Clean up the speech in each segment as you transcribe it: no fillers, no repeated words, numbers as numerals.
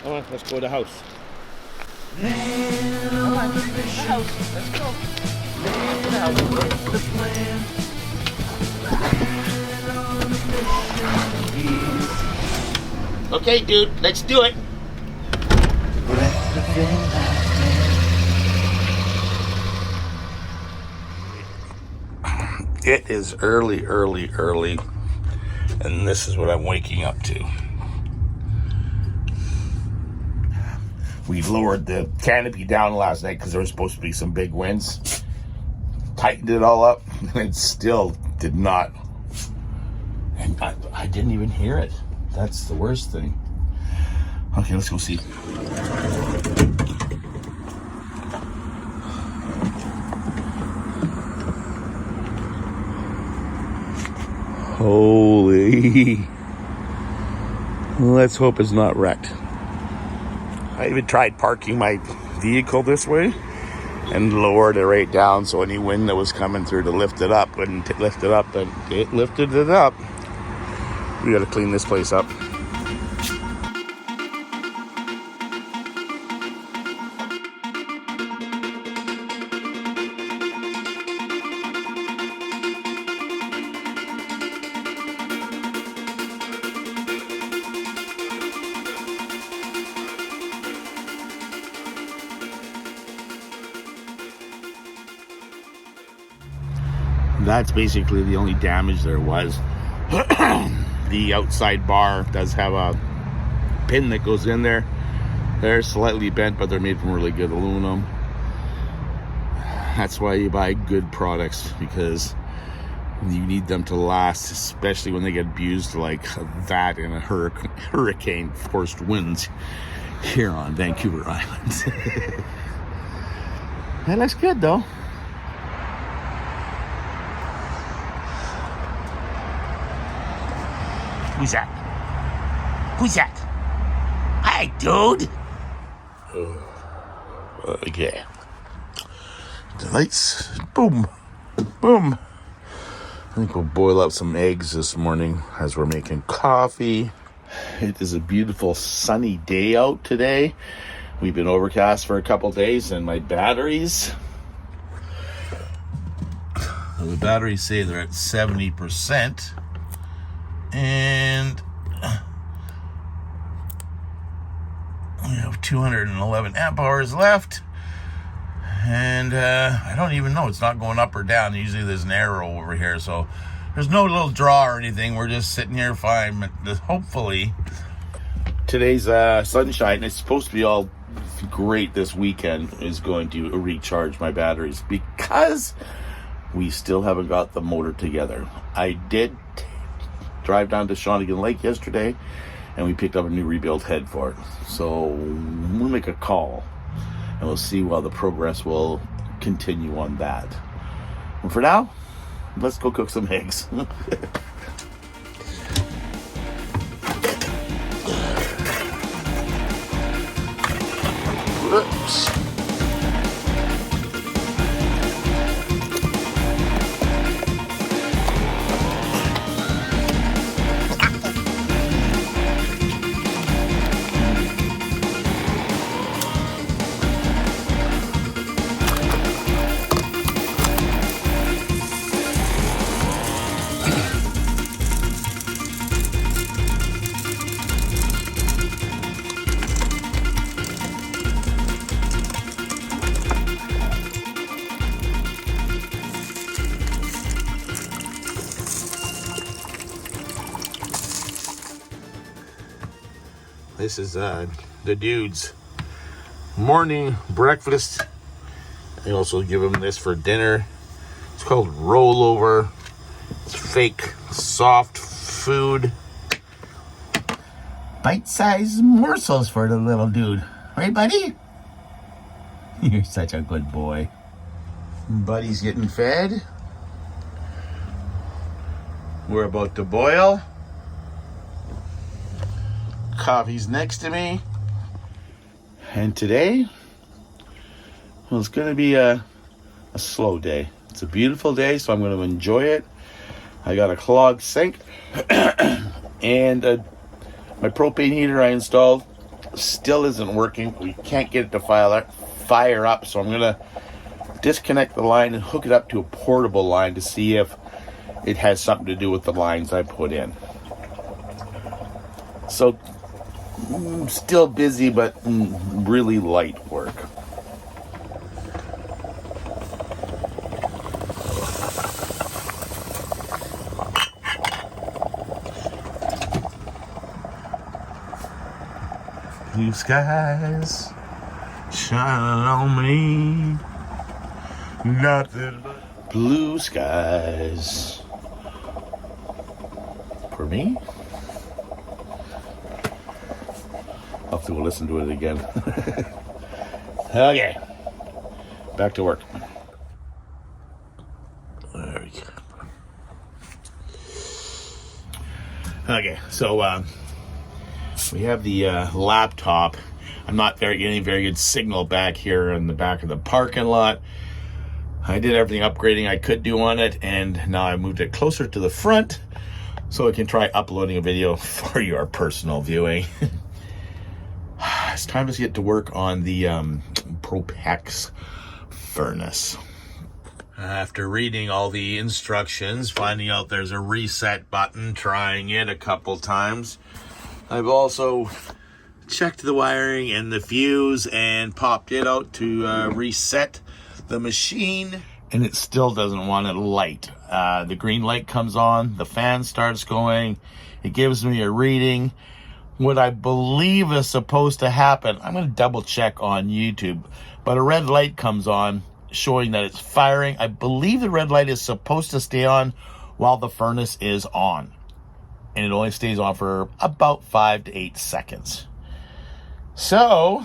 Come on, let's go to the house. Come on, to the house. Let's go. To the house. Okay, dude, let's do it. It is early, and this is what I'm waking up to. We lowered the canopy down last night because there was supposed to be some big winds. Tightened it all up, and it still did not. And I didn't even hear it. That's the worst thing. Okay, let's go see. Holy. Let's hope it's not wrecked. I even tried parking my vehicle this way and lowered it right down so any wind that was coming through to lift it up wouldn't lift it up, and it lifted it up. We gotta clean this place up. That's basically the only damage there was. The outside bar does have a pin that goes in there. They're slightly bent, but they're made from really good aluminum. That's why you buy good products, because you need them to last, especially when they get abused like that in a hurricane forced winds here on Vancouver Island. That looks good though. Who's that? Who's that? Hey, dude! Okay. The lights. Boom. Boom. I think we'll boil up some eggs this morning as we're making coffee. It is a beautiful sunny day out today. We've been overcast for a couple days, and my batteries... The batteries say they're at 70%. And we have 211 amp hours left, and I don't even know, it's not going up or down. Usually there's an arrow over here, so there's no little draw or anything. We're just sitting here fine. Hopefully today's sunshine, it's supposed to be all great this weekend, is going to recharge my batteries, because we still haven't got the motor together. I did drive down to Shawnigan Lake yesterday, and we picked up a new rebuild head for it. So we'll make a call, and we'll see while the progress will continue on that. And for now, let's go cook some eggs. Whoops. This is the dude's morning breakfast. I also give him this for dinner. It's called rollover. It's fake soft food. Bite-sized morsels for the little dude. Right, buddy? You're such a good boy. Buddy's getting fed. We're about to boil. Coffee's next to me. And today, well, it's going to be a slow day. It's a beautiful day, so I'm going to enjoy it. I got a clogged sink and my propane heater I installed still isn't working. We can't get it to fire up, so I'm gonna disconnect the line and hook it up to a portable line to see if it has something to do with the lines I put in. So still busy, but really light work. Blue skies shining on me, nothing but blue skies for me. I'll have to go listen to it again. Okay, back to work. There we go. Okay, so we have the laptop. I'm not getting very good signal back here in the back of the parking lot. I did everything upgrading I could do on it, and now I moved it closer to the front so I can try uploading a video for your personal viewing. It's time to get to work on the PROPEX furnace. After reading all the instructions, finding out there's a reset button, trying it a couple times, I've also checked the wiring and the fuse and popped it out to reset the machine, and it still doesn't want to light. The green light comes on, the fan starts going, it gives me a reading. What I believe is supposed to happen, I'm going to double check on YouTube, but a red light comes on showing that it's firing. I believe the red light is supposed to stay on while the furnace is on, and it only stays on for about 5 to 8 seconds. So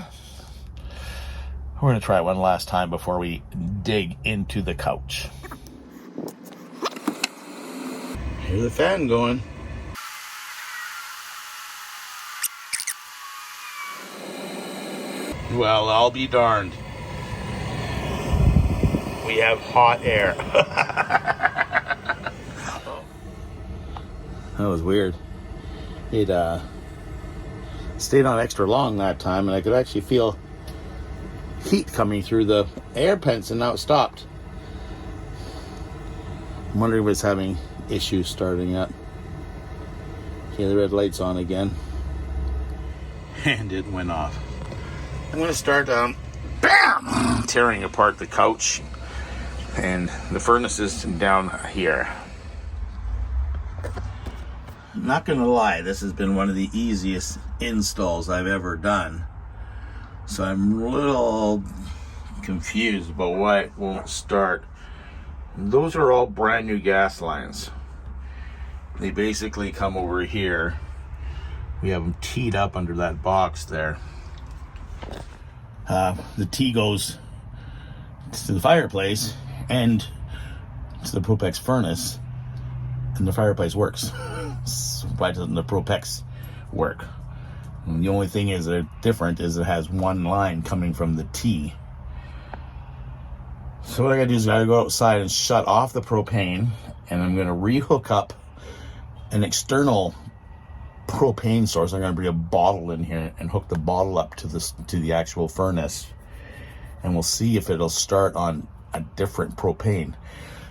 we're going to try it one last time before we dig into the couch. Here's the fan going. Well, I'll be darned. We have hot air. That was weird. It stayed on extra long that time, and I could actually feel heat coming through the air vents, and now it stopped. I'm wondering if it's having issues starting up. Okay, the red light's on again. And it went off. I'm going to start tearing apart the couch, and the furnace is down here. I'm not going to lie, this has been one of the easiest installs I've ever done. So I'm a little confused about why it won't start. Those are all brand new gas lines. They basically come over here. We have them teed up under that box there. The T goes to the fireplace and to the PROPEX furnace, and the fireplace works. So why doesn't the PROPEX work? And the only thing is that different is it has one line coming from the T. So what I gotta do is I gotta go outside and shut off the propane, and I'm gonna rehook up an external propane source. I'm gonna bring a bottle in here and hook the bottle up to the actual furnace, and we'll see if it'll start on a different propane.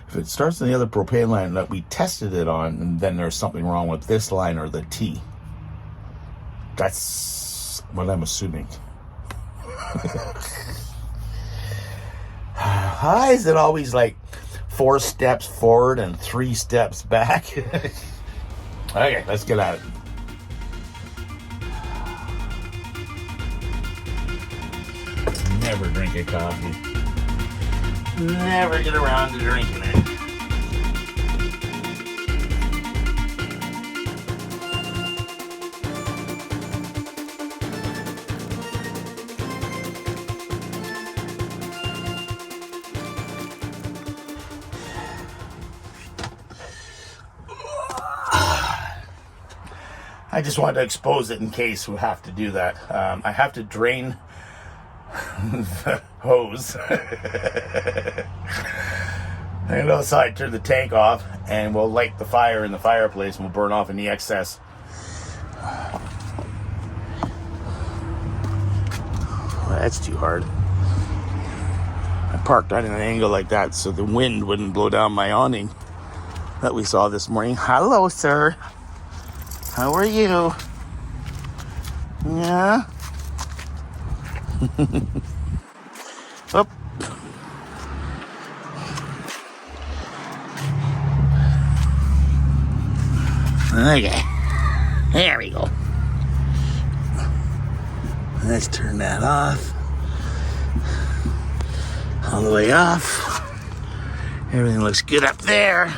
If it starts on the other propane line that we tested it on, and then there's something wrong with this line or the T. That's what I'm assuming. Why is it always like 4 steps forward and 3 steps back? Okay, let's get at it. Never drink a coffee. Never get around to drinking it. I just wanted to expose it in case we have to do that. I have to drain the hose. I'm gonna go outside, turn the tank off, and we'll light the fire in the fireplace, and we'll burn off any excess. that's too hard. I parked at an angle like that so the wind wouldn't blow down my awning that we saw this morning. Hello, sir. How are you? Yeah? Up. Okay. There we go. Let's turn that off. All the way off. Everything looks good up there.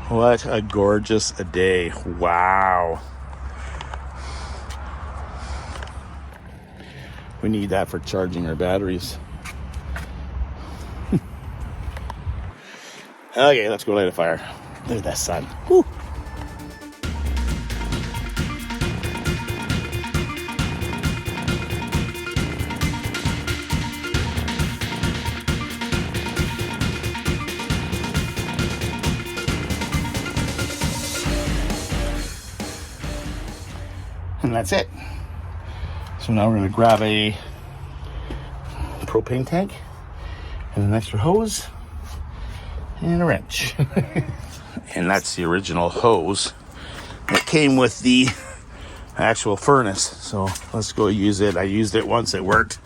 What a gorgeous day. Wow. We need that for charging our batteries. Okay, let's go light a fire. Look at that sun. Whew. And that's it. So now we're going to grab a propane tank and an extra hose and a wrench. And that's the original hose that came with the actual furnace. So let's go use it. I used it once, it worked.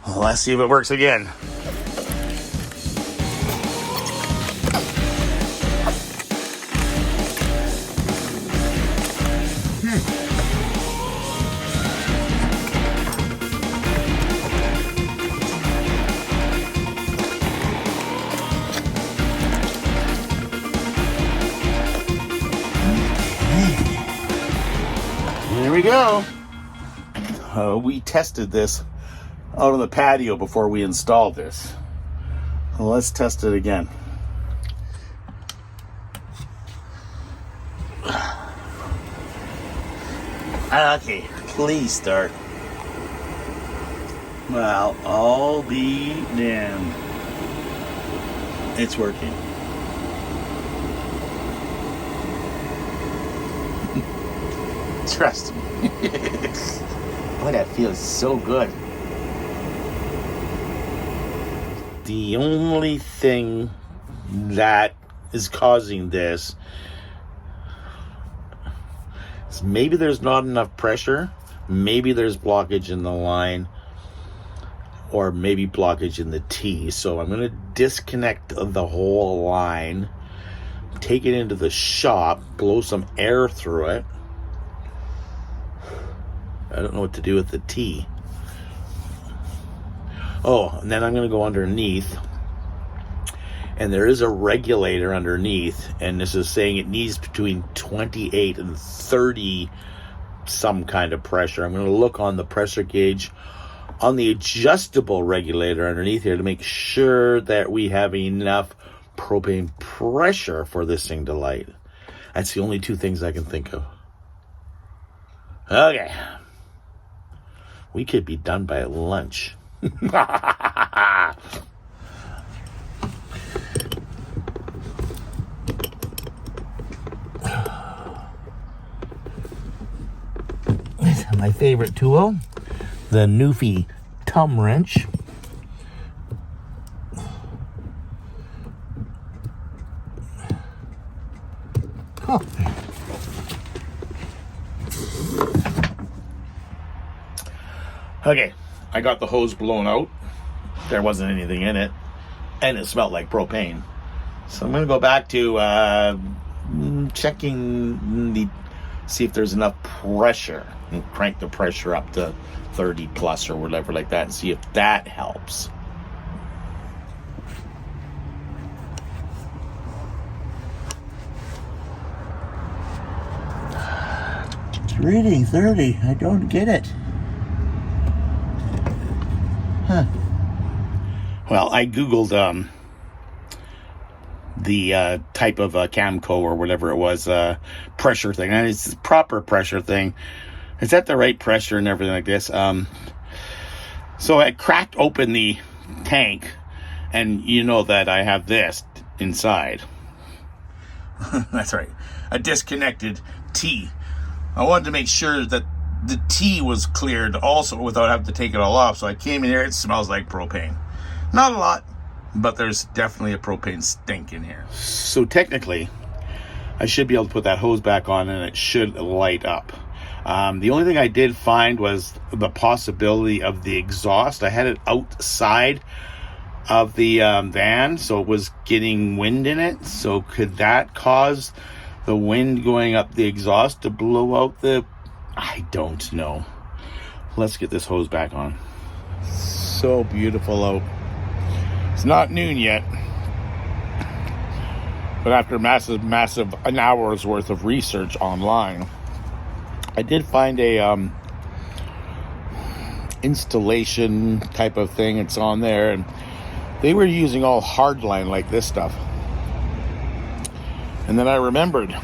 Well, let's see if it works again. There we go. We tested this out on the patio before we installed this. Well, let's test it again. Okay, please start. Well, I'll be damned. It's working. Trust me. Boy, that feels so good. The only thing that is causing this is maybe there's not enough pressure, maybe there's blockage in the line, or maybe blockage in the T. So I'm going to disconnect the whole line, take it into the shop, blow some air through it. I don't know what to do with the T. Oh, and then I'm going to go underneath. And there is a regulator underneath. And this is saying it needs between 28 and 30 some kind of pressure. I'm going to look on the pressure gauge on the adjustable regulator underneath here to make sure that we have enough propane pressure for this thing to light. That's the only two things I can think of. Okay. We could be done by lunch. My favorite tool, the Newfie thumb wrench. Oh. Okay, I got the hose blown out. There wasn't anything in it, and it smelled like propane. So I'm going to go back to checking see if there's enough pressure, and crank the pressure up to 30 plus or whatever like that, and see if that helps. It's reading 30. I don't get it. Huh. Well, I Googled the type of Camco or whatever it was, pressure thing. And it's the proper pressure thing. Is that the right pressure and everything like this? So I cracked open the tank, and you know that I have this inside. That's right. A disconnected T. I wanted to make sure that the tea was cleared also without having to take it all off. So I came in here, it smells like propane. Not a lot, but there's definitely a propane stink in here. So technically, I should be able to put that hose back on and it should light up. The only thing I did find was the possibility of the exhaust. I had it outside of the van, so it was getting wind in it. So could that cause the wind going up the exhaust to blow out the... I don't know. Let's get this hose back on. So beautiful out. It's not noon yet, but after massive an hour's worth of research online, I did find a installation type of thing. It's on there, and they were using all hardline like this stuff. And then I remembered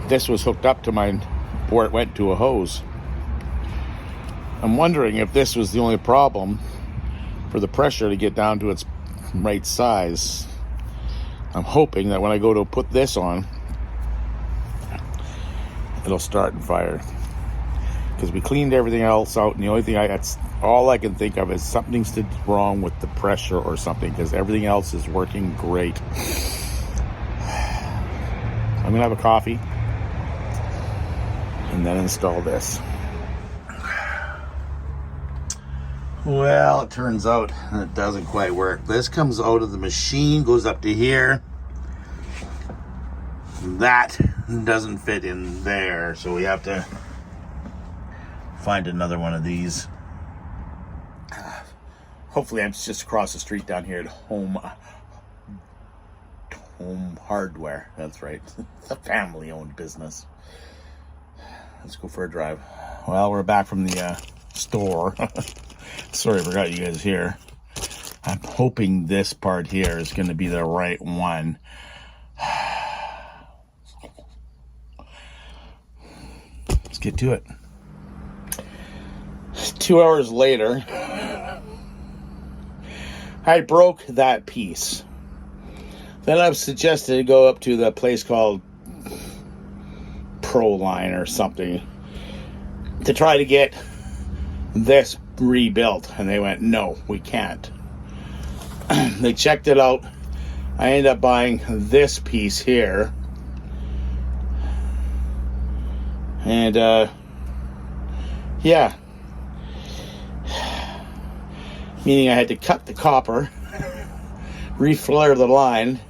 this was hooked up to mine before it went to a hose. I'm wondering if this was the only problem for the pressure to get down to its right size. I'm hoping that when I go to put this on, it'll start and fire. Because we cleaned everything else out, and the only thing that's all I can think of is something's wrong with the pressure or something, because everything else is working great. I'm gonna have a coffee and then install this. Well, it turns out it doesn't quite work. This comes out of the machine, goes up to here. That doesn't fit in there, so we have to find another one of these. Hopefully I'm just across the street down here at Home Hardware. That's right. It's a family-owned business. Let's go for a drive. Well, we're back from the store. Sorry, I forgot you guys here. I'm hoping this part here is going to be the right one. Let's get to it. 2 hours later, I broke that piece. Then I've suggested to go up to the place called Proline or something to try to get this rebuilt, and they went, no, we can't. They checked it out. I ended up buying this piece here, and yeah, meaning I had to cut the copper, reflare the line,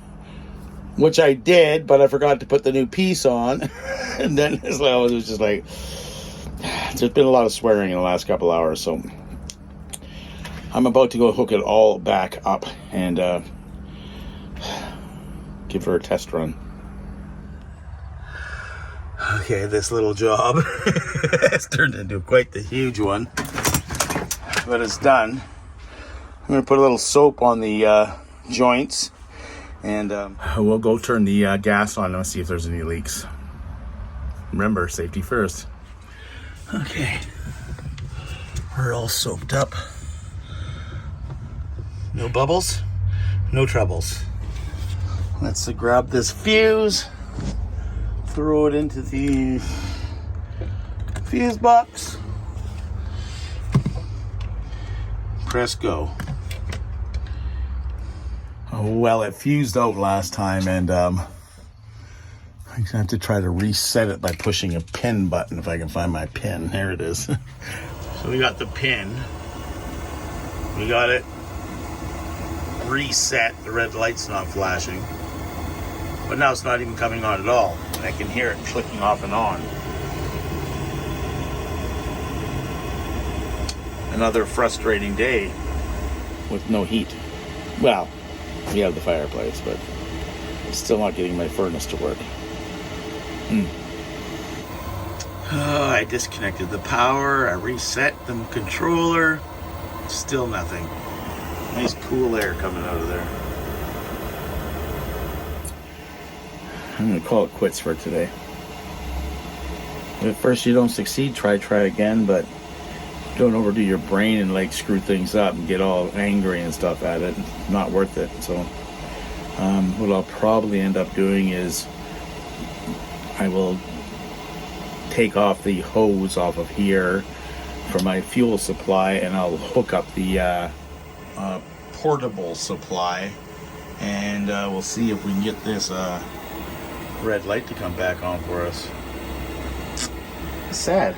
which I did, but I forgot to put the new piece on. And then it was just like, there's been a lot of swearing in the last couple hours, so I'm about to go hook it all back up and give her a test run. Okay, this little job has turned into quite the huge one, but it's done. I'm going to put a little soap on the joints, and we'll go turn the gas on and see if there's any leaks. Remember, safety first. Okay, we're all soaped up. No bubbles, no troubles. Let's grab this fuse, throw it into the fuse box, press go. Oh, well, it fused out last time, and I'm gonna have to try to reset it by pushing a pin button if I can find my pin. There it is. So we got the pin. We got it reset. The red light's not flashing, but now it's not even coming on at all. I can hear it clicking off and on. Another frustrating day with no heat. Well, we have the fireplace, but it's still not getting my furnace to work. Oh, I disconnected the power. I reset the controller. Still nothing. Nice cool air coming out of there. I'm going to call it quits for today. If at first you don't succeed, try again, but don't overdo your brain and like screw things up and get all angry and stuff at it. It's not worth it. So what I'll probably end up doing is I will take off the hose off of here for my fuel supply, and I'll hook up the portable supply, and we'll see if we can get this red light to come back on for us. Sad.